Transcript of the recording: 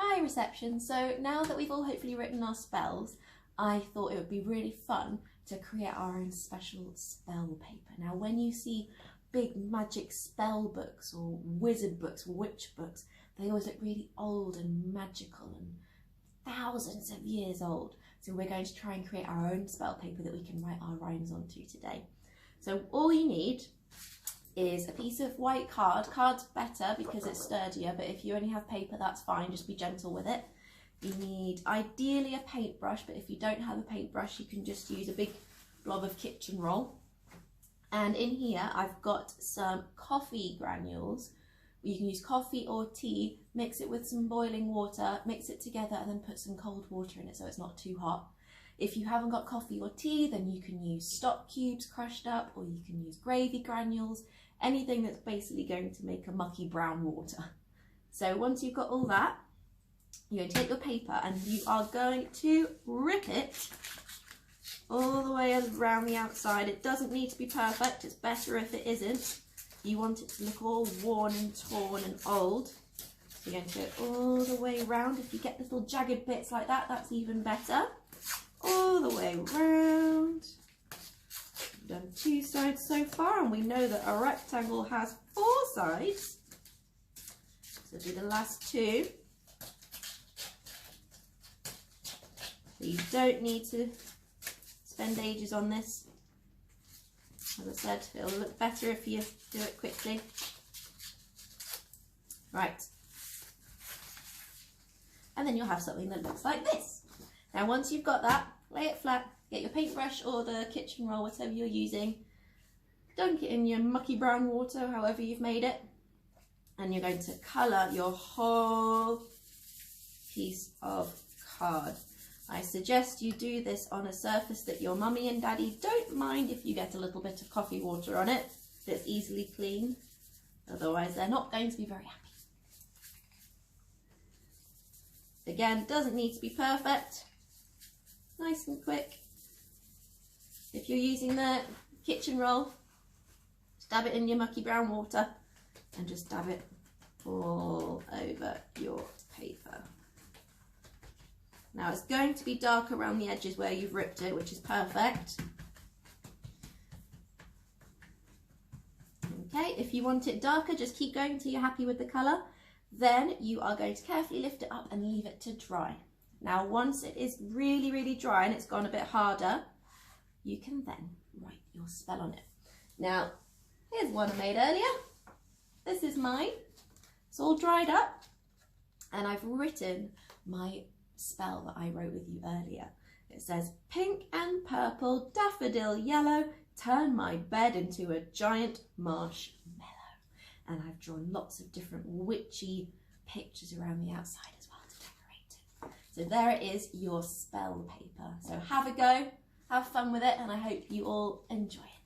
Hi reception. So now that we've all hopefully written our spells, I thought it would be really fun to create our own special spell paper. Now when you see big magic spell books or wizard books, witch books, they always look really old and magical and thousands of years old. So we're going to try and create our own spell paper that we can write our rhymes onto today. So all you need is a piece of white card. Card's better because it's sturdier, but if you only have paper, that's fine. Just be gentle with it. You need ideally a paintbrush, but if you don't have a paintbrush, you can just use a big blob of kitchen roll. And in here, I've got some coffee granules. You can use coffee or tea, mix it with some boiling water, mix it together, and then put some cold water in it so it's not too hot. If you haven't got coffee or tea, then you can use stock cubes crushed up, or you can use gravy granules, anything that's basically going to make a mucky brown water. So once you've got all that, you're going to take your paper and you are going to rip it all the way around the outside. It doesn't need to be perfect, it's better if it isn't. You want it to look all worn and torn and old. So you're going to go all the way around. If you get little jagged bits like that, that's even better. All the way round. We've done 2 sides so far, and we know that a rectangle has 4 sides. So do the last 2. So you don't need to spend ages on this. As I said, it'll look better if you do it quickly. Right. And then you'll have something that looks like this. Now once you've got that, lay it flat, get your paintbrush or the kitchen roll, whatever you're using, dunk it in your mucky brown water, however you've made it, and you're going to colour your whole piece of card. I suggest you do this on a surface that your mummy and daddy don't mind if you get a little bit of coffee water on it, that's easily cleaned, otherwise they're not going to be very happy. Again, doesn't need to be perfect. Nice and quick. If you're using the kitchen roll, dab it in your mucky brown water and just dab it all over your paper. Now it's going to be dark around the edges where you've ripped it, which is perfect. Okay, if you want it darker, just keep going until you're happy with the colour. Then you are going to carefully lift it up and leave it to dry. Now once it is really, really dry and it's gone a bit harder, you can then write your spell on it. Now, here's one I made earlier. This is mine. It's all dried up and I've written my spell that I wrote with you earlier. It says, pink and purple, daffodil yellow, turn my bed into a giant marshmallow. And I've drawn lots of different witchy pictures around the outside as well to decorate it. So there it is, your spell paper. So have a go, have fun with it, and I hope you all enjoy it.